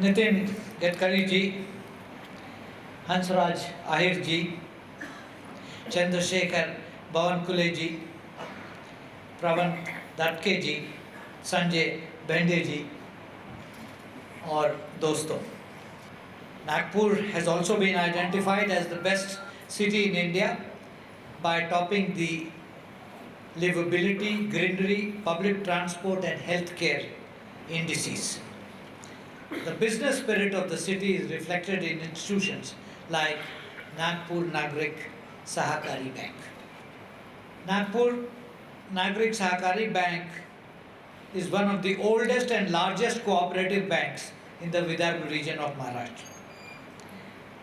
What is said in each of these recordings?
नितिन गडकरी जी, हंसराज आहिर जी, चंद्रशेखर बावनकुले जी, प्रवन दत्के जी, संजय बेंडे जी और दोस्तों, Nagpur has also been identified as the best city in India by topping the livability, greenery, public transport and healthcare indices. The business spirit of the city is reflected in institutions like Nagpur Nagarik Sahakari Bank. Nagpur Nagarik Sahakari Bank is one of the oldest and largest cooperative banks in the Vidarbha region of Maharashtra.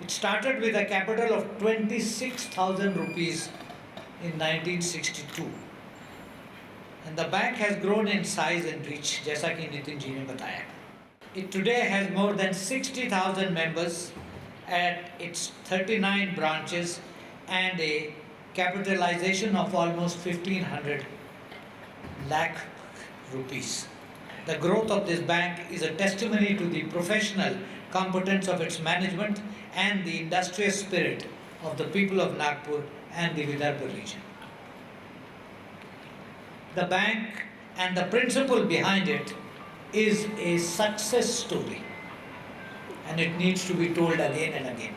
It started with a capital of 26,000 rupees in 1962. And the bank has grown in size and reach, जैसा कि नितिन जी ने बताया. It today has more than 60,000 members at its 39 branches and a capitalization of almost 1,500 lakh rupees. The growth of this bank is a testimony to the professional competence of its management and the industrious spirit of the people of Nagpur and the Vidarbha region. The bank and the principle behind it is a success story, and it needs to be told again and again.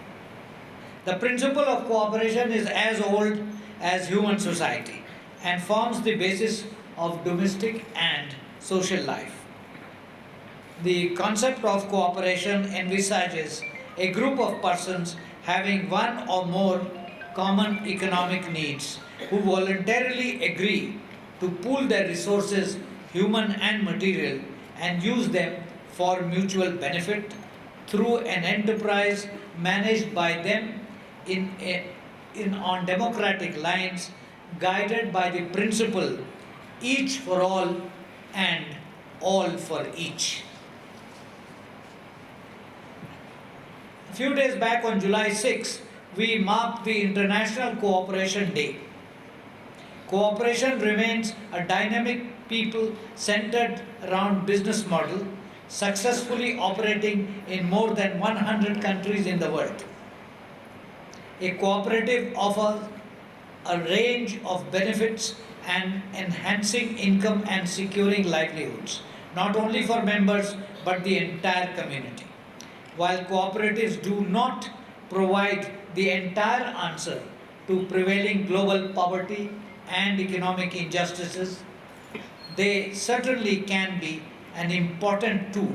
The principle of cooperation is as old as human society and forms the basis of domestic and social life. The concept of cooperation envisages a group of persons having one or more common economic needs who voluntarily agree to pool their resources, human and material, and use them for mutual benefit through an enterprise managed by them on democratic lines, guided by the principle each for all and all for each. A few days back on July 6, we marked the International Cooperation Day. Cooperation remains a dynamic, people-centered around business model, successfully operating in more than 100 countries in the world. A cooperative offers a range of benefits and enhancing income and securing livelihoods, not only for members but the entire community. While cooperatives do not provide the entire answer to prevailing global poverty and economic injustices, they certainly can be an important tool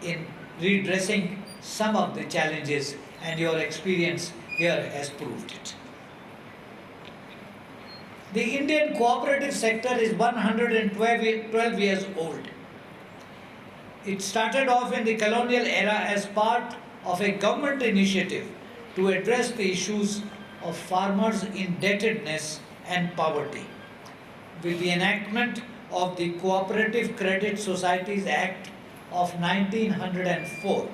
in redressing some of the challenges, and your experience here has proved it. The Indian cooperative sector is 112 years old. It started off in the colonial era as part of a government initiative to address the issues of farmers' indebtedness and poverty. With the enactment of the Cooperative Credit Societies Act of 1904,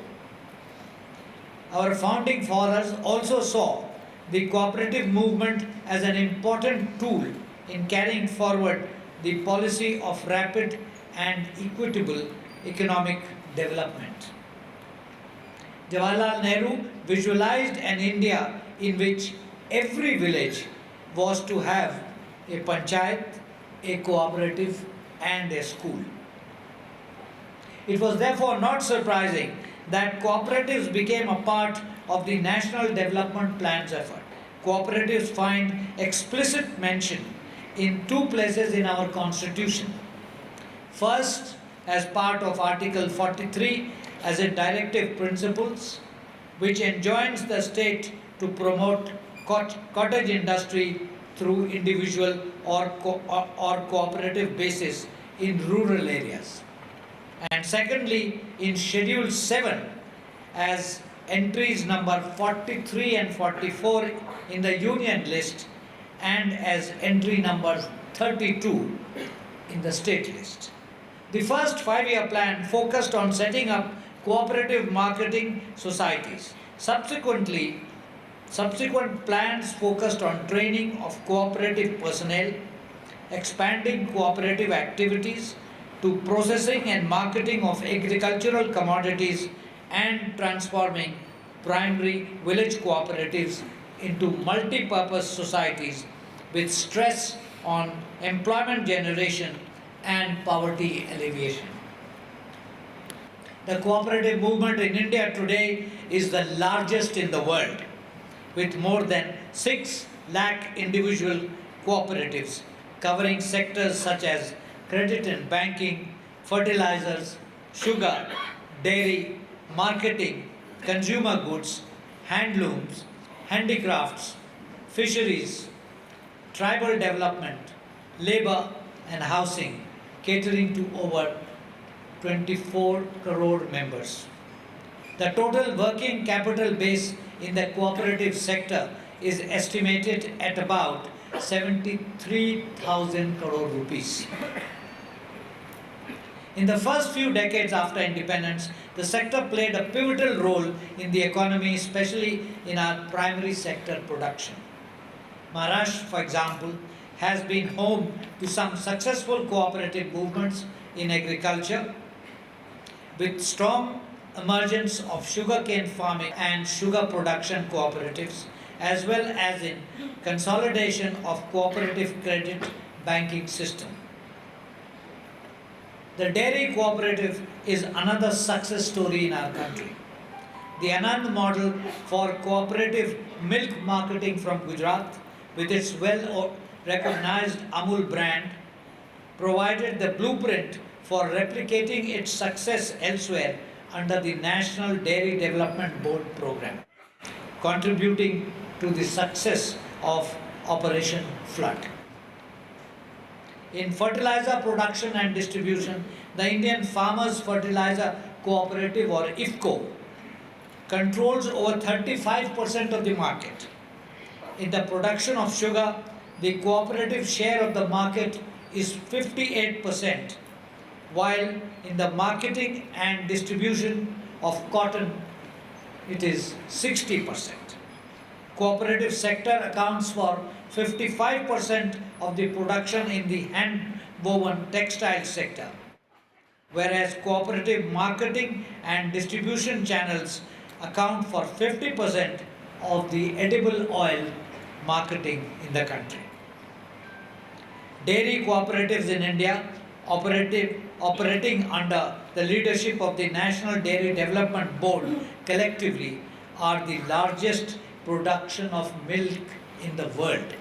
our founding fathers also saw the cooperative movement as an important tool in carrying forward the policy of rapid and equitable economic development. Jawaharlal Nehru visualized an India in which every village was to have a panchayat, a cooperative and a school. It was therefore not surprising that cooperatives became a part of the National Development Plan's effort. Cooperatives find explicit mention in two places in our Constitution. First, as part of Article 43 as a directive principles which enjoins the state to promote cottage industry through individual or cooperative basis in rural areas. And secondly, in Schedule 7 as entries number 43 and 44 in the Union list and as entry number 32 in the state list. The first 5-year plan focused on setting up cooperative marketing societies. Subsequent plans focused on training of cooperative personnel, expanding cooperative activities to processing and marketing of agricultural commodities and transforming primary village cooperatives into multi-purpose societies with stress on employment generation and poverty alleviation. The cooperative movement in India today is the largest in the world, with more than 6 lakh individual cooperatives covering sectors such as credit and banking, fertilizers, sugar, dairy, marketing, consumer goods, handlooms, handicrafts, fisheries, tribal development, labor and housing, catering to over 24 crore members. The total working capital base in the cooperative sector is estimated at about 73,000 crore rupees. In the first few decades after independence, the sector played a pivotal role in the economy, especially in our primary sector production. Maharashtra, for example, has been home to some successful cooperative movements in agriculture, with strong emergence of sugarcane farming and sugar production cooperatives, as well as in consolidation of cooperative credit banking system. The dairy cooperative is another success story in our country. The Anand model for cooperative milk marketing from Gujarat, with its well recognized Amul brand, provided the blueprint for replicating its success elsewhere under the National Dairy Development Board program, contributing to the success of Operation Flood. In fertilizer production and distribution, the Indian Farmers Fertilizer Cooperative, or IFCO, controls over 35% of the market. In the production of sugar, the cooperative share of the market is 58%, while in the marketing and distribution of cotton, it is 60%. Cooperative sector accounts for 55% of the production in the hand-woven textile sector, whereas cooperative marketing and distribution channels account for 50% of the edible oil marketing in the country. Dairy cooperatives in India, operating under the leadership of the National Dairy Development Board, collectively are the largest production of milk in the world.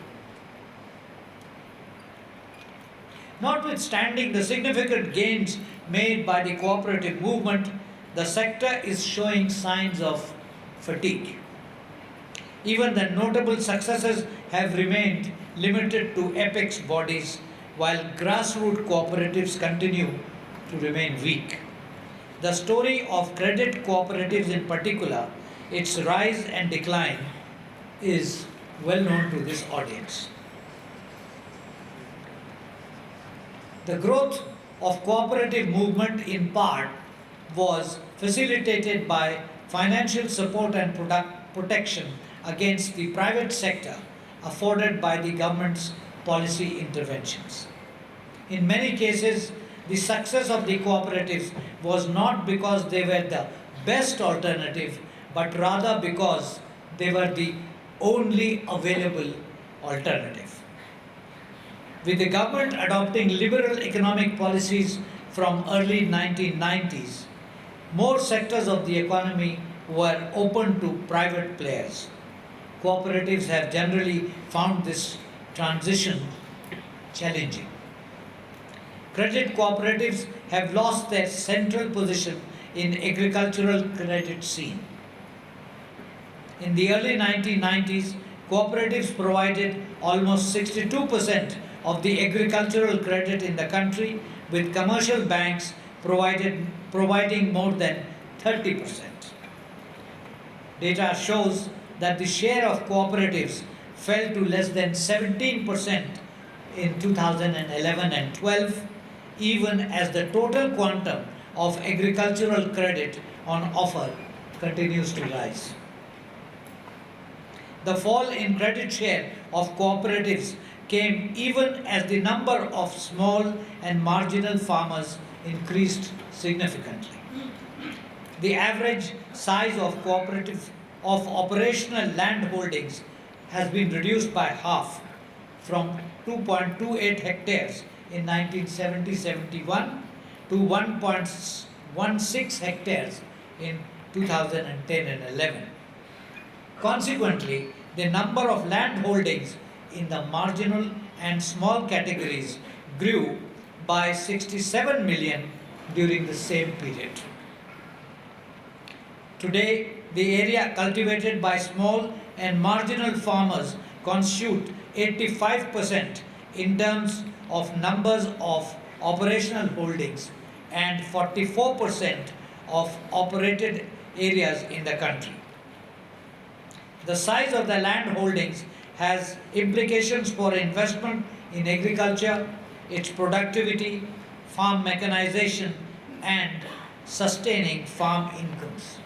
Notwithstanding the significant gains made by the cooperative movement, the sector is showing signs of fatigue. Even the notable successes have remained limited to apex bodies, while grassroots cooperatives continue to remain weak. The story of credit cooperatives in particular, its rise and decline, is well known to this audience. The growth of cooperative movement in part was facilitated by financial support and protection against the private sector afforded by the government's policy interventions. In many cases, the success of the cooperatives was not because they were the best alternative, but rather because they were the only available alternative. With the government adopting liberal economic policies from early 1990s, more sectors of the economy were open to private players. Cooperatives have generally found this transition challenging. Credit cooperatives have lost their central position in agricultural credit scene. In the early 1990s, cooperatives provided almost 62% of the agricultural credit in the country, with commercial banks providing more than 30%. Data shows that the share of cooperatives fell to less than 17% in 2011 and 12, even as the total quantum of agricultural credit on offer continues to rise. The fall in credit share of cooperatives came even as the number of small and marginal farmers increased significantly. the average size of operational land holdings has been reduced by half from 2.28 hectares in 1970-71 to 1.16 hectares in 2010 and 11. Consequently, the number of land holdings in the marginal and small categories grew by 67 million during the same period. Today, the area cultivated by small and marginal farmers constitute 85% in terms of numbers of operational holdings and 44% of operated areas in the country. The size of the land holdings has implications for investment in agriculture, its productivity, farm mechanization, and sustaining farm incomes.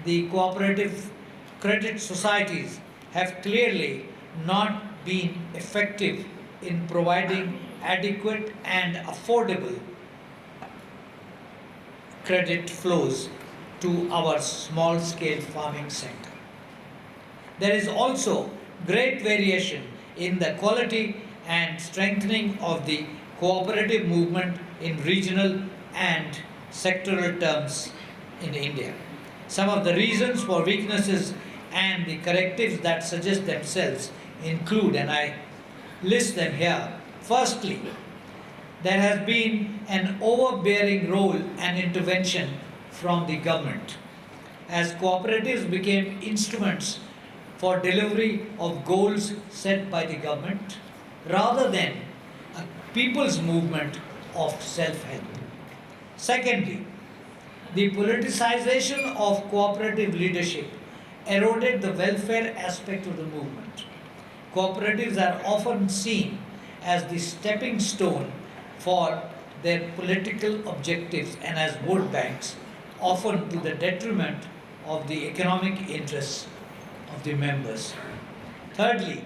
The cooperative credit societies have clearly not been effective in providing adequate and affordable credit flows to our small scale farming sector. There is also great variation in the quality and strengthening of the cooperative movement in regional and sectoral terms in India. Some of the reasons for weaknesses and the correctives that suggest themselves include, and I list them here. Firstly, there has been an overbearing role and intervention from the government as cooperatives became instruments for delivery of goals set by the government rather than a people's movement of self-help. Secondly, the politicization of cooperative leadership eroded the welfare aspect of the movement. Cooperatives are often seen as the stepping stone for their political objectives and as vote banks, often to the detriment of the economic interests of the members. Thirdly,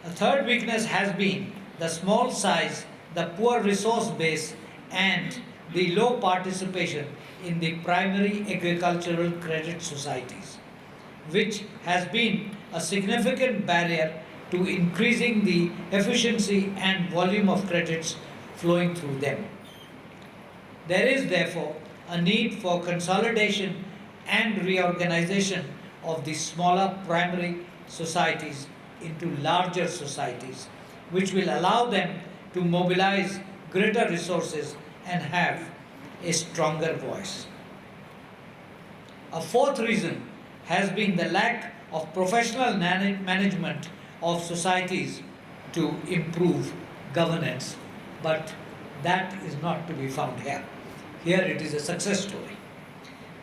a third weakness has been the small size, the poor resource base, and the low participation in the primary agricultural credit societies, which has been a significant barrier to increasing the efficiency and volume of credits flowing through them. There is therefore a need for consolidation and reorganization of the smaller primary societies into larger societies, which will allow them to mobilize greater resources and have a stronger voice. A fourth reason has been the lack of professional management of societies to improve governance, but that is not to be found here. Here it is a success story.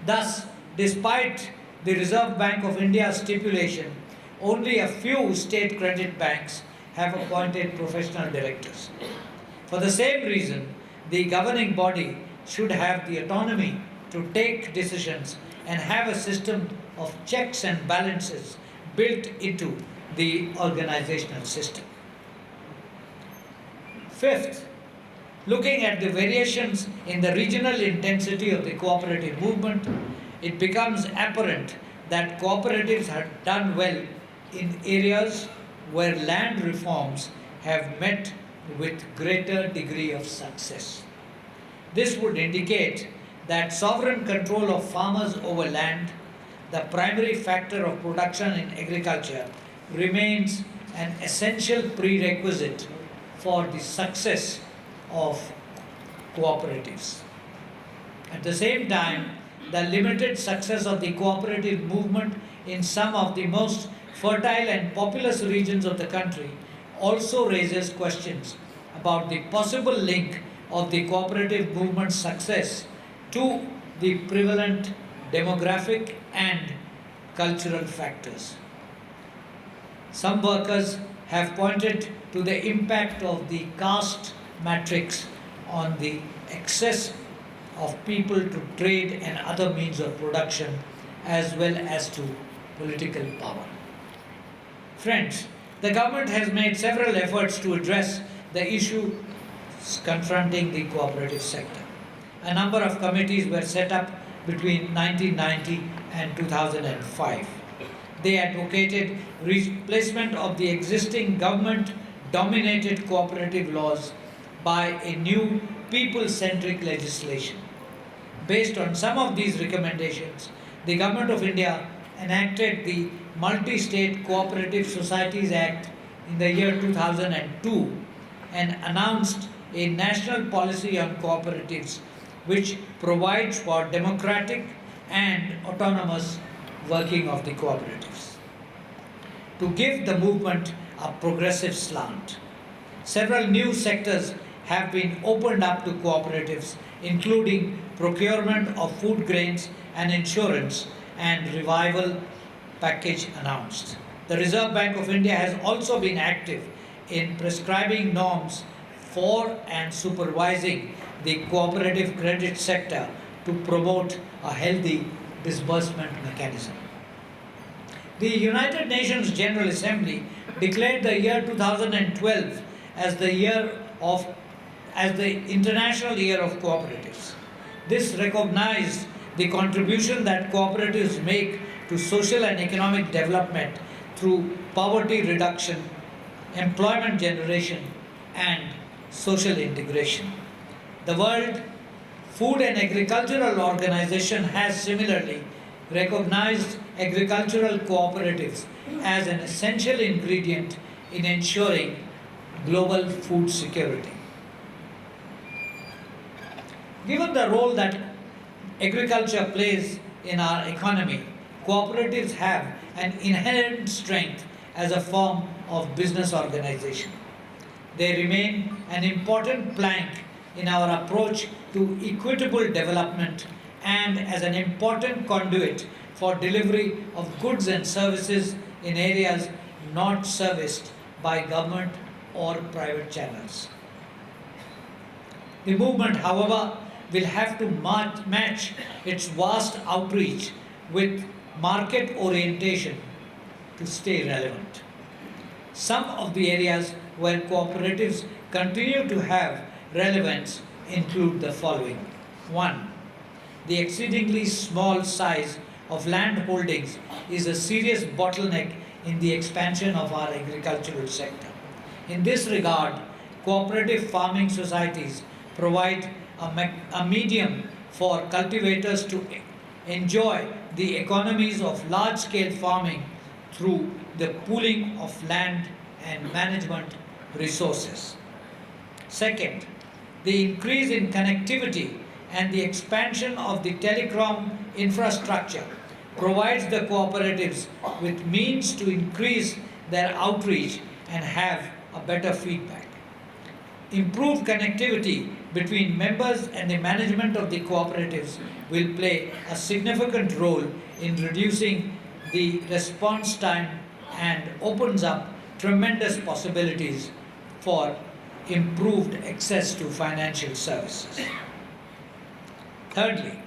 Thus, despite the Reserve Bank of India's stipulation, only a few state credit banks have appointed professional directors. For the same reason, the governing body should have the autonomy to take decisions and have a system of checks and balances built into the organizational system. Fifth, looking at the variations in the regional intensity of the cooperative movement, it becomes apparent that cooperatives have done well in areas where land reforms have met with greater degree of success. This would indicate that sovereign control of farmers over land, the primary factor of production in agriculture, remains an essential prerequisite for the success of cooperatives. At the same time, the limited success of the cooperative movement in some of the most fertile and populous regions of the country also raises questions about the possible link of the cooperative movement's success to the prevalent demographic and cultural factors. Some workers have pointed to the impact of the caste matrix on the access of people to trade and other means of production as well as to political power. Friends, the government has made several efforts to address the issue confronting the cooperative sector. a number of committees were set up between 1990 and 2005. They advocated replacement of the existing government-dominated cooperative laws by a new people-centric legislation. Based on some of these recommendations, the Government of India enacted the Multi-State Cooperative Societies Act in the year 2002 and announced a national policy on cooperatives which provides for democratic and autonomous working of the cooperatives. To give the movement a progressive slant, several new sectors have been opened up to cooperatives, including procurement of food grains and insurance and revival package announced. The Reserve Bank of India has also been active in prescribing norms for and supervising the cooperative credit sector to promote a healthy disbursement mechanism. The United Nations General Assembly declared the year 2012 as the International Year of Cooperatives. This recognized the contribution that cooperatives make to social and economic development through poverty reduction, employment generation, and social integration. The World Food and Agricultural Organization has similarly recognized agricultural cooperatives as an essential ingredient in ensuring global food security. Given the role that agriculture plays in our economy, cooperatives have an inherent strength as a form of business organization. They remain an important plank in our approach to equitable development and as an important conduit for delivery of goods and services in areas not serviced by government or private channels. The movement, however, will have to match its vast outreach with market orientation to stay relevant. Some of the areas where cooperatives continue to have relevance include the following. 1. The exceedingly small size of land holdings is a serious bottleneck in the expansion of our agricultural sector. In this regard, cooperative farming societies provide a medium for cultivators to enjoy the economies of large-scale farming through the pooling of land and management resources. Second, the increase in connectivity and the expansion of the telecom infrastructure provides the cooperatives with means to increase their outreach and have a better feedback. Improved connectivity between members and the management of the cooperatives will play a significant role in reducing the response time and opens up tremendous possibilities for improved access to financial services. Thirdly,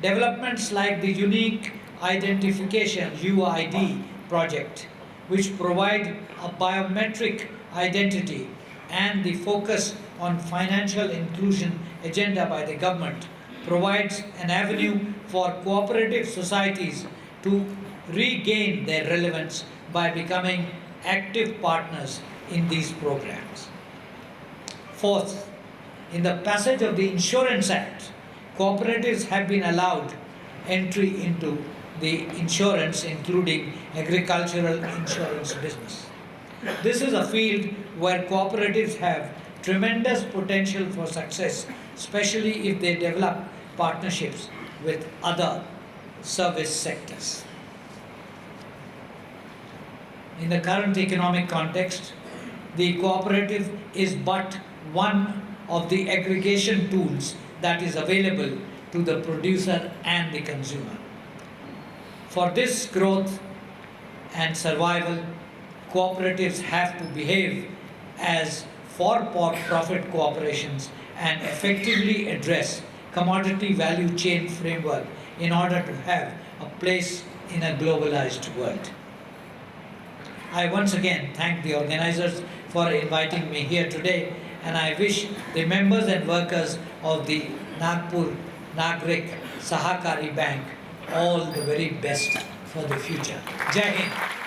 developments like the Unique Identification UID project, which provide a biometric identity, and the focus on financial inclusion agenda by the government provides an avenue for cooperative societies to regain their relevance by becoming active partners in these programs. Fourth, in the passage of the Insurance Act, cooperatives have been allowed entry into the insurance, including agricultural insurance business. This is a field where cooperatives have tremendous potential for success, especially if they develop partnerships with other service sectors. In the current economic context, the cooperative is but one of the aggregation tools that is available to the producer and the consumer. For this growth and survival, cooperatives have to behave as for-profit corporations and effectively address commodity value chain framework in order to have a place in a globalized world. I once again thank the organizers for inviting me here today and I wish the members and workers of the Nagpur Nagarik Sahakari Bank all the very best for the future. Jai Hind.